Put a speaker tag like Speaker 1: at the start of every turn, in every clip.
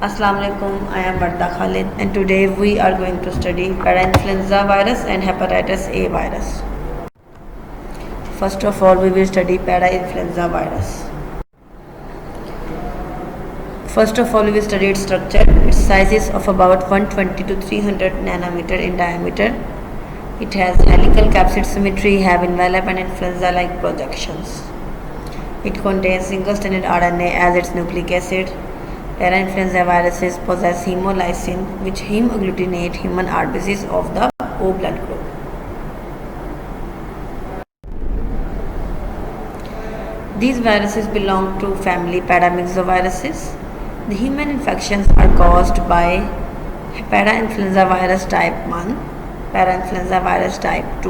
Speaker 1: Assalamu alaikum, I am Varda Khalid and today we are going to study parainfluenza virus and hepatitis A virus. First of all, we will study parainfluenza virus. First of all, we will study its structure. Its size is of about 120 to 300 nanometer in diameter. It has helical capsid symmetry, have envelope and influenza-like projections. It contains single-stranded RNA as its nucleic acid. Parainfluenza viruses possess hemolysin, which hemagglutinate human RBCs of the O blood group. These viruses belong to family paramyxoviruses. The human infections are caused by parainfluenza virus type 1, parainfluenza virus type 2,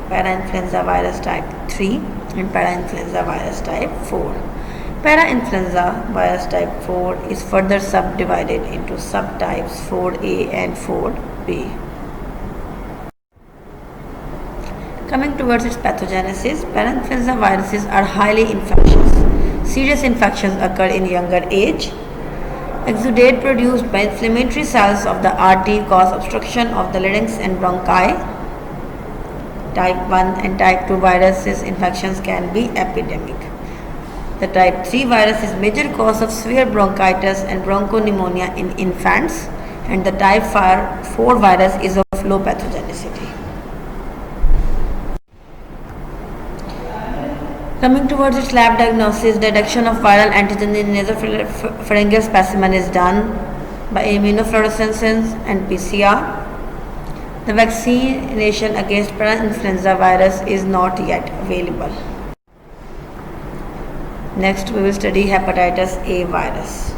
Speaker 1: parainfluenza virus type 3 and parainfluenza virus type 4. Parainfluenza virus type 4 is further subdivided into subtypes 4A and 4B. Coming towards its pathogenesis, parainfluenza viruses are highly infectious. Serious infections occur in younger age. Exudate produced by inflammatory cells of the RT cause obstruction of the larynx and bronchi. Type 1 and type 2 viruses infections can be epidemic. The type 3 virus is major cause of severe bronchitis and bronchopneumonia in infants, and the type 4 virus is of low pathogenicity. Coming towards its lab diagnosis, detection of viral antigen in nasopharyngeal specimen is done by immunofluorescence and PCR. The vaccination against parainfluenza virus is not yet available. Next, we will study hepatitis A virus.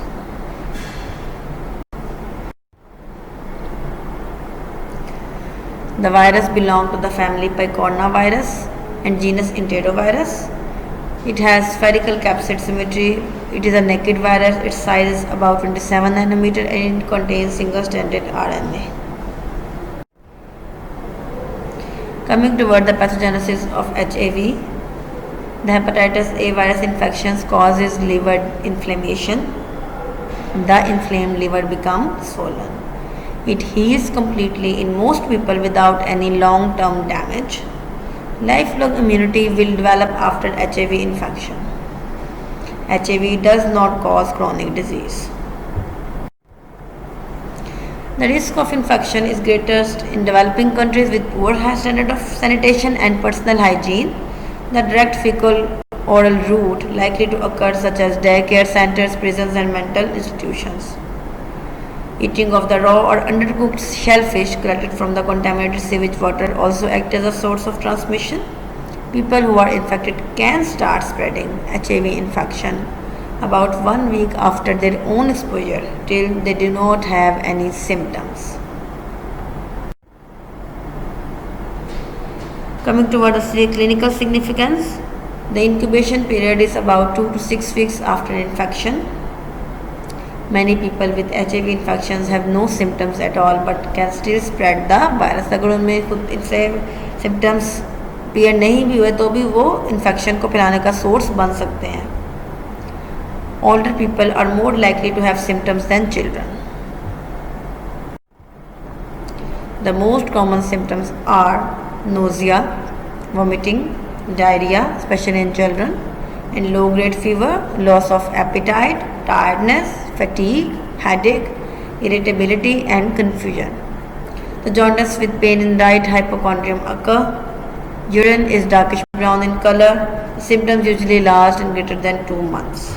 Speaker 1: The virus belongs to the family Picornavirus and genus Enterovirus. It has spherical capsid symmetry. It is a naked virus. Its size is about 27 nanometer and it contains single-stranded RNA. Coming toward the pathogenesis of HAV, the hepatitis A virus infections causes liver inflammation. The inflamed liver becomes swollen. It heals completely in most people without any long-term damage. Lifelong immunity will develop after HIV infection. HIV does not cause chronic disease. The risk of infection is greatest in developing countries with poor high standard of sanitation and personal hygiene. The direct fecal oral route likely to occur such as daycare centers, prisons and mental institutions. Eating of the raw or undercooked shellfish collected from the contaminated sewage water also act as a source of transmission. People who are infected can start spreading HIV infection about 1 week after their own exposure till they do not have any symptoms. Coming toward the clinical significance, the incubation period is about 2 to 6 weeks after infection. Many people with HIV infections have no symptoms at all but can still spread the virus. अगर उनमें खुद इनसे symptoms appear नहीं भी हुए तो भी वो infection को फैलाने का source बन सकते हैं. Older people are more likely to have symptoms than children. The most common symptoms are nausea, vomiting, diarrhea, especially in children, and low-grade fever, loss of appetite, tiredness, fatigue, headache, irritability and confusion. The jaundice with pain in right hypochondrium occur. Urine is darkish brown in color. The symptoms usually last in greater than 2 months.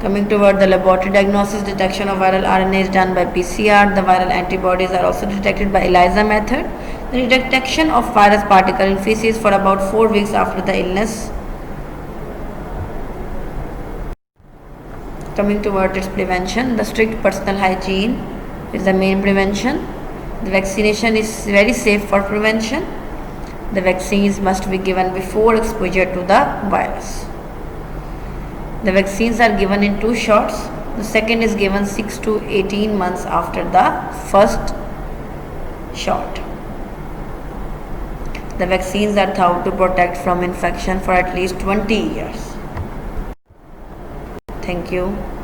Speaker 1: Coming toward the laboratory diagnosis, detection of viral RNA is done by PCR. The viral antibodies are also detected by ELISA method. The detection of virus particle in feces for about 4 weeks after the illness. Coming toward its prevention, the strict personal hygiene is the main prevention. The vaccination is very safe for prevention. The vaccines must be given before exposure to the virus. The vaccines are given in 2 shots. The second is given 6 to 18 months after the first shot. The vaccines are thought to protect from infection for at least 20 years. Thank you.